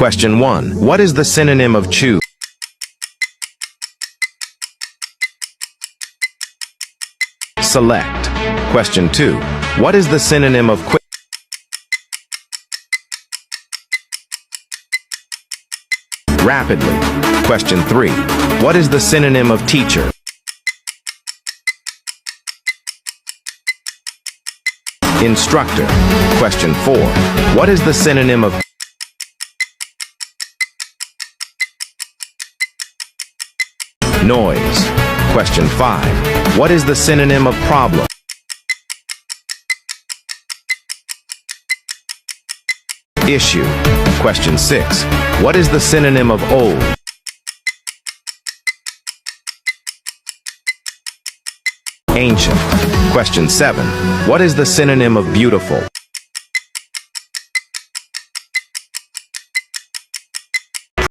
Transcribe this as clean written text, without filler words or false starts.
Question 1. What is the synonym of choose? Select. Question 2. What is the synonym of quick? Rapidly. Question 3. What is the synonym of teacher? Instructor. Question 4. What is the synonym of noise? Question 5. What is the synonym of problem? Issue. Question 6. What is the synonym of old? Ancient. Question 7. What is the synonym of beautiful?